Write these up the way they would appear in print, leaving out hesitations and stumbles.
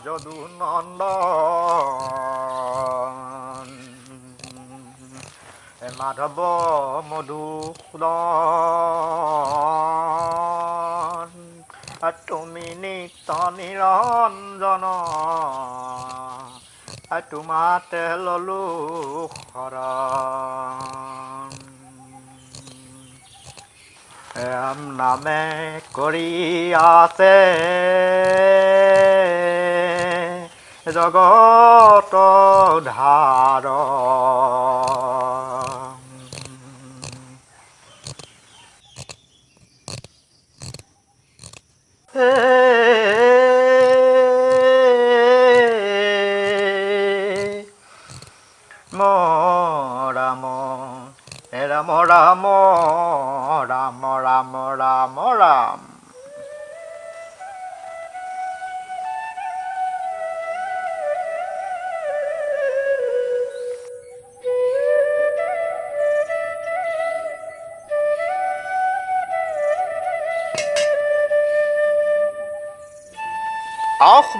যদু নন্দন মাধৱ মধুসূদন তুমি নিত্য নিৰঞ্জন তোমাতে ললো শৰণ ৰাম নামে কৰি আছে জগত ধাৰ ৰাম ৰাম ৰাম ৰাম ৰাম ৰাম ৰাম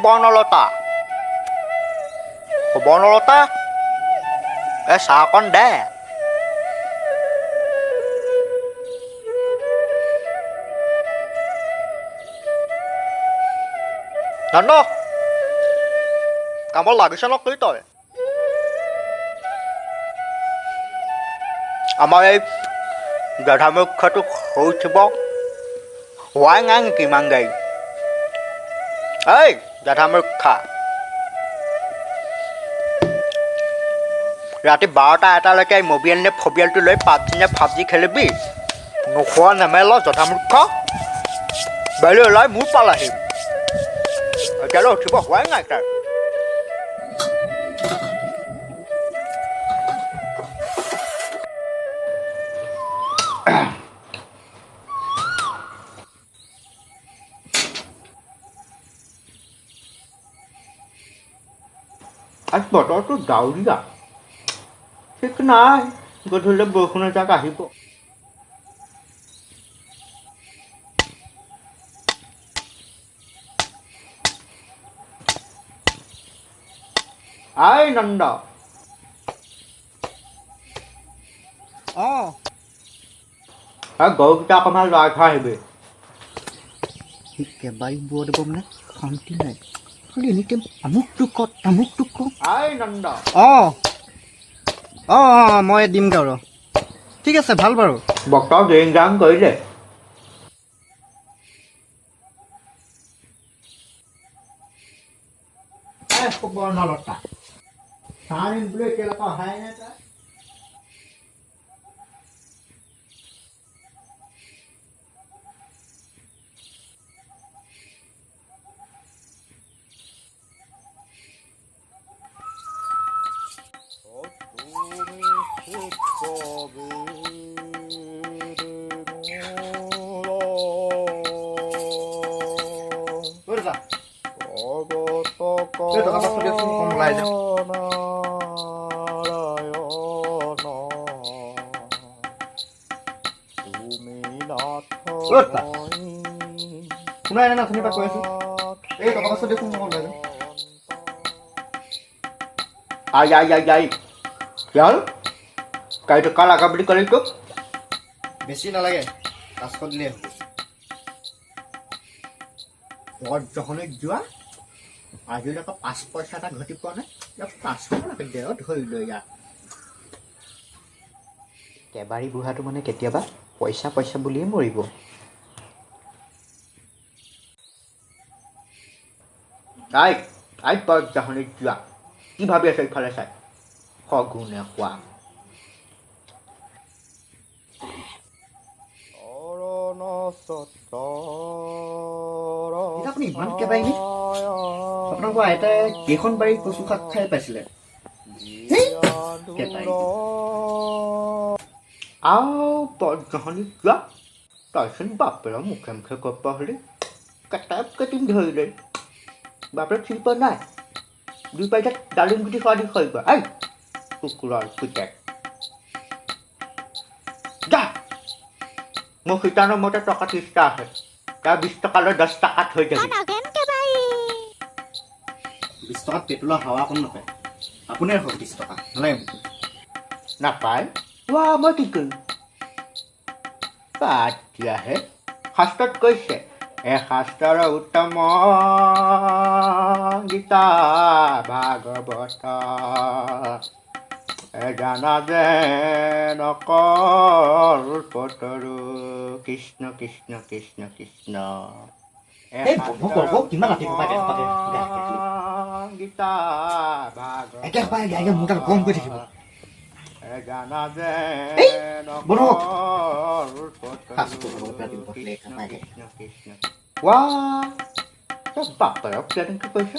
বনলতা বনলতা চাহ অকণ দে নন্দ কামত লাগিছে নকৰি তই আমাৰ এই গাধামুখটো হৈ উঠিব হোৱাই নাই নেকি ইমান গাড়ী এই গাধামুখা ৰাতি 12টা 1টালৈকে এই মবিয়েল নে ফবিয়েলটো লৈ পাবজি নে ফাবজি খেলিবি নোখোৱা নেমেল জধামুখ বাইলৈ ওলাই মোৰ পাল আহিম এতিয়ালৈ উঠিব হোৱাই নাই তাৰ আজ বতৰটো ডাৱৰীয়া ঠিক নাই গধূলি বৰষুণ এজাক আহিব আই নন্দ গৰুকেইটা অকণমান লৰাই থৈ আহিবি কেবাই বোৱা দিব মানে শান্তি নাই খালি এনেকৈ আমুকটো কত আই নন্দ মই দিম গা ৰ ঠিক আছে ভাল বাৰু বতৰ জেং জাং কৰিলে বৰ্ণলতা চাহ দিম বোলো এতিয়ালৈকে অহাই নাই তাই শুনাই নাই না শুনি পাই কৈ আছো এই টকা পাছত দেখোন মই ওলাই যাম আই ইয়াৰ কাইটো কাল আগা বুলি ক'লে তোক বেছি নালাগে 500 দিলে হ'ব যখনে যোৱা আজিলৈকে 5 পইচা এটা ঘটি পোৱা নাই 500 লাগে দে ধৰি লৈ ইয়াত কেবাৰী বুঢ়াটো মানে কেতিয়াবা পইচা বুলিয়ে মৰিব আই তই যখনে যোৱা কি ভাবি আছে ইফালে চাই সগুনে খোৱা আপুনি ইমান কেবাৰী নি আপোনালোকৰ আইতাই কেইখন বাৰী কচু শাক খাই পাইছিলে তই যখনে যোৱা তইচোন বাপেৰ মুখে কৈ পাহৰি কাটিম ধৰিলে বাপেৰ চিনি পোৱা নাই 2 পইচা ডালিম গুটি খোৱা দি খোৱা আই কুকুৰৰ পুতেক যা মোৰ শিতানৰ মতে টকা 30টা আছে তাৰ 20 টকালৈ 10 টাকাত হৈ যাব 20 টকাত পেট্ৰলৰ হাৱা অকণ নাপায় আপুনি ৰাখক 30 টকা নালাগে মোক নাপায় মই কি কৰিম বাদ দিয়াহে শাস্ত্ৰত কৈছে শাস্ত্ৰৰ উত্তম গীতা ভাগৱত জানা যে নকল পতৰু কৃষ্ণ কৃষ্ণ কৃষ্ণ কৃষ্ণ এই ব'ব কিমান ৰাতিপুৱা গীতা একেবাৰে গাড়ীয়ে মোৰ তাত গৰম কৰি থাকিব জানা যে ব'ব বাপেৰক তেনেকৈ কৈছ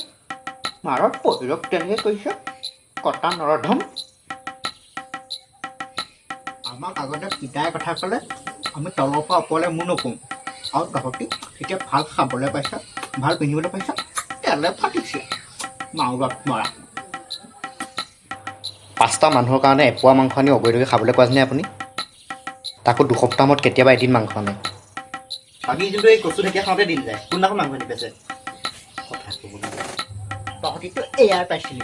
মাৰত পহিৰক তেনেকৈ কৈছ কটা নৰধম আমাক আগতে পিতাই কথা ক'লে আমি তলৰ পৰা ওপৰলৈ মোৰ নকওঁ আৰু তহঁতি তেতিয়া ভাল খাবলৈ পাইছ ভাল পিন্ধিবলৈ পাইছ তেলে ফাটিছে মাউলত মৰা 5টা মানুহৰ কাৰণে এপোৱা মাংস আনি অবৈধকৈ খাবলৈ কোৱাছেনে আপুনি তাকো 2 সপ্তাহ মূৰত কেতিয়াবা এদিন মাংস আনে বাকী কিন্তু এই কচু ঢেকীয়া খাওঁতে দিন যায় কোনদিনাখন মাংস আনি পাইছে কথা ক'ব নালাগে তহঁতিতো এয়াৰ পাইছিলি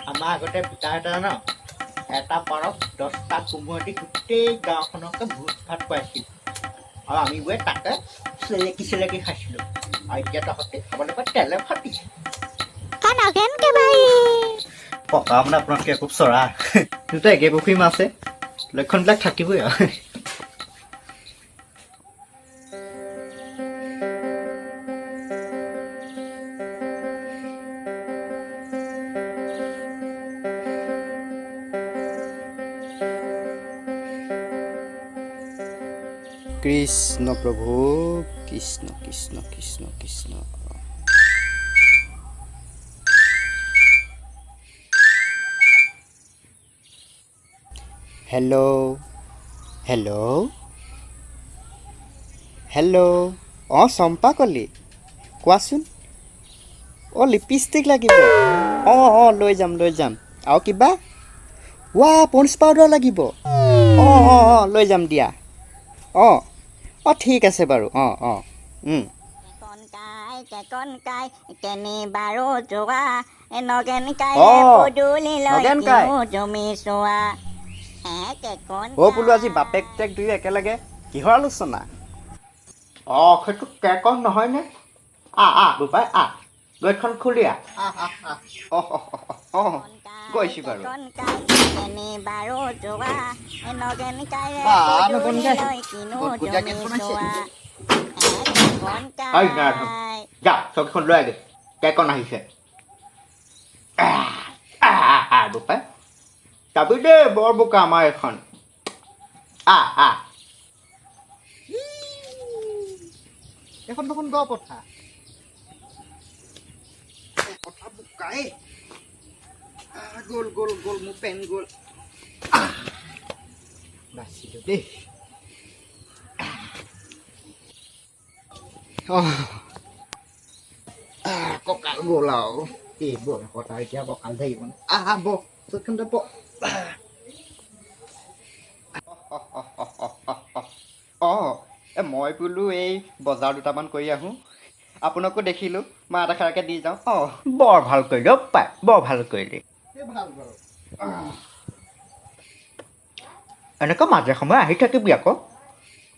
আমাৰ আগতে পিতাই এটা ন এটা পাৰত 10টা কোমোৰা দি গোটেই গাঁওখনকে ভোজ ভাত খুৱাইছিল আৰু আমিবোৰে তাতে চেলেকি খাইছিলোঁ আৰু এতিয়া তহঁতি খাবলৈ পাই তেলে ফাটিছে পকা মানে আপোনাতকৈ খুব চৰা কিন্তু একে পুখুৰী মাছে লক্ষণবিলাক থাকিবই আৰু কৃষ্ণ প্ৰভু Krishna Krishna Krishna Krishna hello' hello' hello' Champa Kali কোৱাচোন লিপষ্টিক লাগিব লৈ যাম আৰু কিবা পণ্ডছ পাউডাৰ লাগিব লৈ যাম দিয়া ঠিক আছে বাৰু বোলো আজি বাপেক টেক দুয়ো একেলগে কিহৰ আলোচনা সেইটো কেকন নহয়নে বোপাই গেটখন খুলি গৈছো বাৰু যা চকীখন লৈ আগে কেকন আহিছে বোপাই যাবি দেই বৰ বোকা আমাৰ এখন এখন দেখোন দ পথা কথা বোকাই গ'ল মোৰ পেন গ'ল বাচিলো দেই কঁকাল গ'ল আৰু এই বয়সত এতিয়া কঁকাল থাকিব চকীখন যাব মই বোলো এই বজাৰ দুটামান কৰি আহোঁ আপোনাকো দেখিলোঁ মই এটা খাৰাকৈ দি যাওঁ বৰ ভাল কৰিলি পাই বৰ ভাল কৰিলি এনেকৈ মাজে সময়ে আহি থাকিবি আকৌ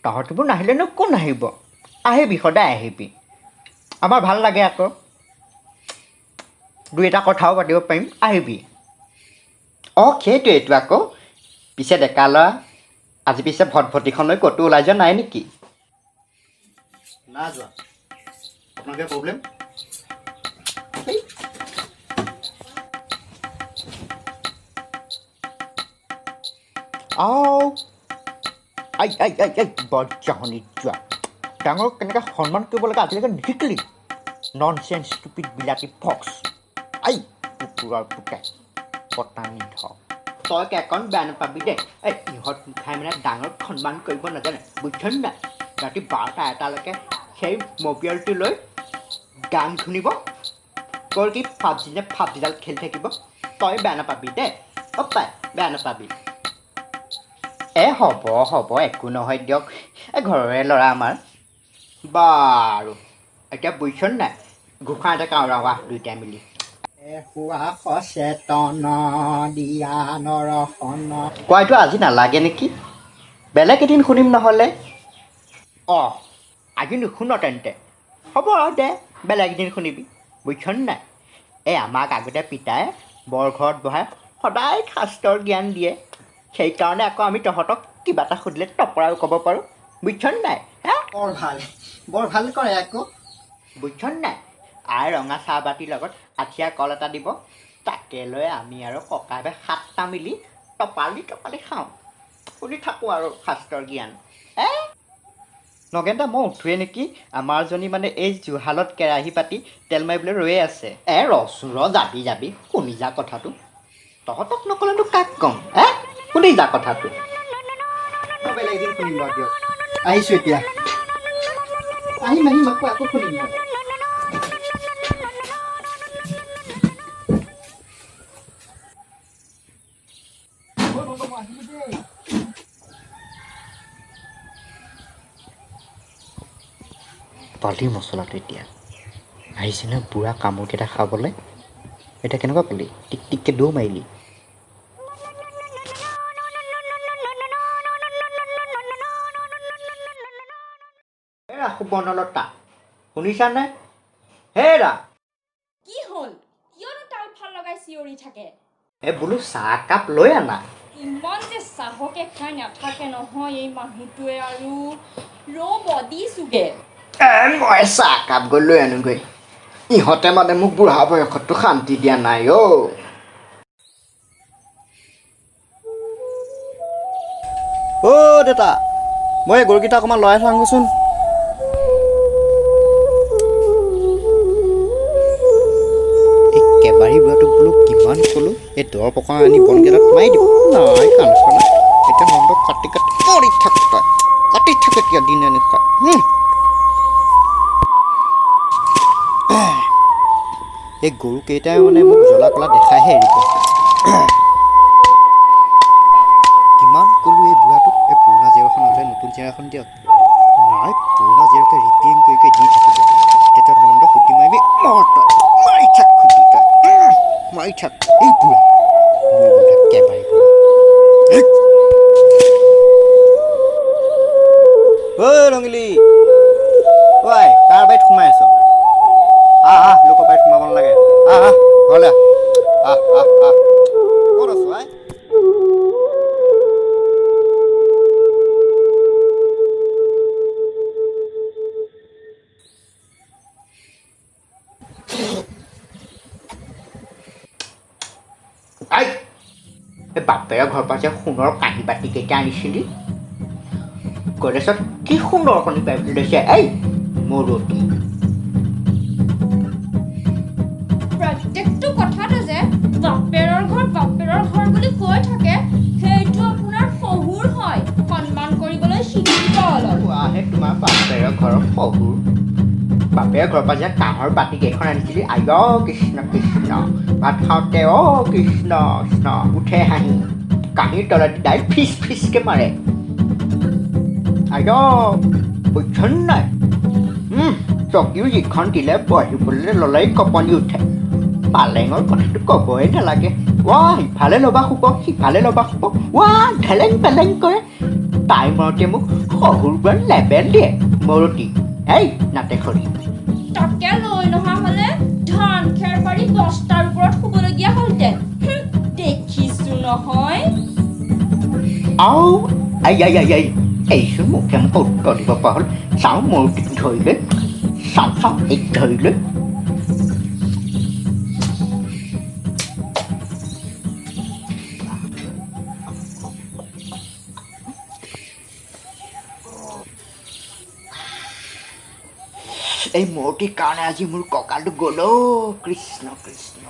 তহঁতিবোৰ নাহিলেনো কোন আহিব আহিবি সদায় আহিবি আমাৰ ভাল লাগে আকৌ 2 কথাও পাতিব পাৰিম আহিবি সেইটোৱেইটো আকৌ পিছে ডেকা ল'ৰা আজি পিছে ভটভটিখন লৈ ক'তো ওলাই যোৱা নাই নেকি না যোৱা আপোনালোকে প্ৰব্লেম বৰ জাহনিত যোৱা ডাঙৰক কেনেকৈ সন্মান কৰিব লাগে আজিলৈকে নিশিকিলি নন চেঞ্চ ষ্টুপিড বিলাতী ফক্স কুকুৰৰ পুতেক পতানি ধক তই কেকন বেয়া নাপাবি দেই ইহঁত খাই মানে ডাঙৰক সন্মান কৰিব নাজানে বুজিছনে নাই ৰাতি 12টা 1টালৈকে সেই মবিয়েলটো লৈ গান শুনিব তোৰ কি ফাপজিডাল খেলি থাকিব তই বেয়া নাপাবি দেই পাই বেয়া নাপাবি হ'ব একো নহয় দিয়ক ঘৰৰে ল'ৰা আমাৰ বাৰু এতিয়া বুজিছনে নাই গোঁসাই এটা কাউৰাৱা দুইটাই মিলি এহুৱা সচেতন দিয়া নৰসন। কোৱাইটো আজি নালাগে নেকি? বেলেগ এদিন শুনিম নহ'লে। অঁ আজি নুশুন তেন্তে হ'ব দে বেলেগ এদিন শুনিবি বুজিছনে নাই। এই আমাক আগতে পিতাই বৰঘৰত বহাই সদায় শাস্ত্ৰৰ জ্ঞান দিয়ে। সেইকাৰণে আকৌ আমি তহঁতক কিবা এটা সুধিলে টপৰাও ক'ব পাৰোঁ বুজিছনে নাই। হে বৰ ভাল কৰে আকৌ। বুজিছনে নাই। আই ৰঙা চাহবাতিৰ লগত আঠিয়া কল এটা দিব, তাকে লৈ আমি আৰু ককাইভাই 7টা মিলি টপালি খাওঁ, শুনি থাকোঁ আৰু শাস্ত্ৰৰ জ্ঞান। নগেন দা মই উঠোৱে নেকি? আমাৰজনী মানে এই জুহালত কেৰাহী পাতি তেল মাৰিবলৈ ৰৈয়ে আছে। ৰচোন যাবি শুনি যা কথাটো। তহঁতক নক'লেনো কাক ক'ম শুনি যা কথাটো। মই বেলেগ এদিন শুনিম বাৰু দিয়ক। আহিছোঁ এতিয়া। আহিম আকৌ শুনিম মই। পালি মছলাটো এতিয়া আহিছে নহয় বুঢ়া কামোৰকেইটা খাবলৈ। এতিয়া কেনেকুৱা পালি? টিক টিককৈ দৌ মাৰিলি। হেৰা সুবৰ্ণলতা শুনিছানে? হেৰা কি হ'ল? কিয়নো তাল ফাল লগাই চিঞৰি থাকে? বোলো চাহ একাপ লৈ আনা। ইমান যে চাহকে খাই নাথাকে নহয় এই মানুহটোৱে। আৰু ৰ'ব দিছোগে। মই চাহ একাপ গৈ লৈ আনোগৈ। ইহঁতে মানে মোক বুঢ়া বয়সততো শান্তি দিয়া নাই অ'। অ' দেউতা, মই এই গৰুকেইটা অকণমান লৰাই থৈ আহোঁগৈচোন। এই কেবাৰী বুঢ়াটোক বোলো কিমান ক'লোঁ এই দৰ পকা আনি বনকেইটাত মাৰি দিব। নাই কাণ খোৱা নাই। এতিয়া মনটো কাটি মৰি থাক তই। কাটি থাক এতিয়া দিনে নিশাই। এই গৰুকেইটাই মানে মোক জ্বলা কলা দেখাইহে এৰিব। কিমান ক'লোঁ এই বুঢ়াটোক এই পুৰণা জেওৰাখন আঁতৰাই নতুন জেওৰাখন দিয়ক। নাই পুৰণা জেওৰাকে ৰিপেয়াৰিং কৰি দি থাকিব। তেতিয়া নন্দ খুটি মাৰিবি মৰ তই। মাৰি থাক খুটি তই মাৰি থাক। এই বুঢ়া মৰিবলৈ থাক কেবাৰী বুঢ়া। ঐ ৰঙিলী, ঐ কাৰ বাৰীত সোমাই আছ? আহ লোকৰ বাৰীত সোমাব নালাগে। আহ ঘৰলৈ আহ। ক'ত আছ আই? এই বাপেৰে ঘৰৰ পৰা যে সোণৰ কাঁহী বাতি কেইটা আনিছিলি, গণেশত কি সুন্দৰ কণী পাই বুলি লৈছে। মৰতি প্ৰত্যেকটো কথাতে যে বাপেৰৰ ঘৰ বুলি কৈ থাকে, সেইটো আপোনাৰ শহুৰ হয়। সন্মান কৰিবলৈ শিকিব অলপ। কোৱাহে তোমাৰ বাপেৰৰ ঘৰৰ শহুৰ। বাপেৰে ঘৰৰ পৰা যে কাঁহৰ বাতি কেইখন আনিছিলি, কৃষ্ণ কৃষ্ণ। ভাত খাওঁতে কৃষ্ণ কৃষ্ণ উঠে হাঁহি, কাঁহীৰ তলত দাই ফিচ ফিচকে মাৰে। বুজিছনে নাই? চকীও যিখন দিলে বহিবলৈ ল'লেই কঁপনি উঠে। পালেঙৰ কথাটো ক'বই নালাগে। ইফালে ল'বা শুব সিফালে ল'বা শুব ঢেলেং পেলেং কৰে। তাই মৰতে মোক শহুৰ বৰ লেবেল দিয়ে। মৰতি নাটেখৰি। তাকে লৈ নহা হ'লে ধান খেৰ পাৰি বস্তাৰ ওপৰত শুবলগীয়া হ'লহেঁতেন। দেখিছো নহয়। এইচোন মুখে উত্তৰ দিব পৰা হ'ল। চাওঁ মূৰ্তি ধৰি লৈ চাওঁ ধৰি লৈ। এই মূৰ্তিৰ কাৰণে আজি মোৰ কঁকালটো গ'ল কৃষ্ণ কৃষ্ণ।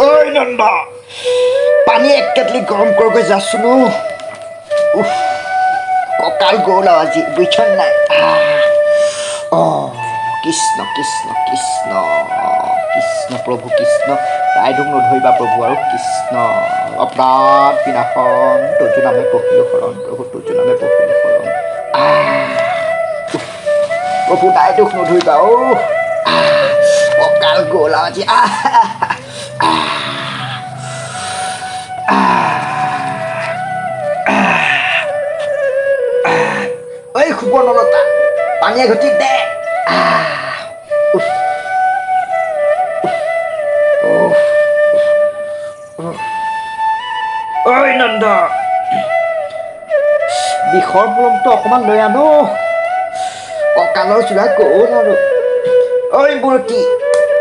ঐ নন্দ, পানী 1 কেটলি গৰম কৰগৈ যাচোন। কঁকাল গ'ল আজি বুজিছ নাই। কৃষ্ণ কৃষ্ণ কৃষ্ণ কৃষ্ণ প্ৰভু কৃষ্ণ। ৰাইদক নধৰিবা প্ৰভু আৰু কৃষ্ণ। অপৰাধ বিনাশন তোজো নামে পঢ়িলো শৰণ প্ৰভু তোজো নামে পঢ়িলো শৰণ। প্ৰভু দাই দুখ নধৰিবা কঁকাল গ'ল আজি ঐ সুবৰ্ণলতা পানীয়ে ঘটিক দে ঐ নন্দ বিষৰ বলমটো অকণমান লৈ আনো কঁকালৰ চূড়া গ'ল আৰু ঐ বুৰতি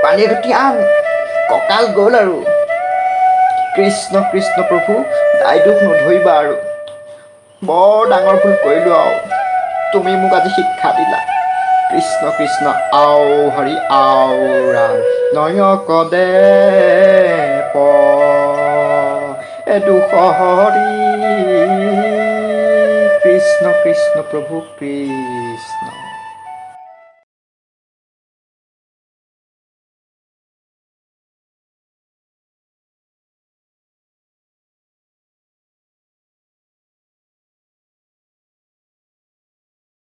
পানীয়ে ঘটি আন কঁকাল গ'ল আৰু কৃষ্ণ কৃষ্ণ প্ৰভু দাই দুখ নধৰিবা আৰু বৰ ডাঙৰ ভুল কৰিলোঁ আৰু তুমি মোক আজি শিক্ষা দিলা কৃষ্ণ কৃষ্ণ আও হৰি আও ৰাম নয়ক দে প দুখ হৰি কৃষ্ণ কৃষ্ণ প্ৰভু কৃষ্ণ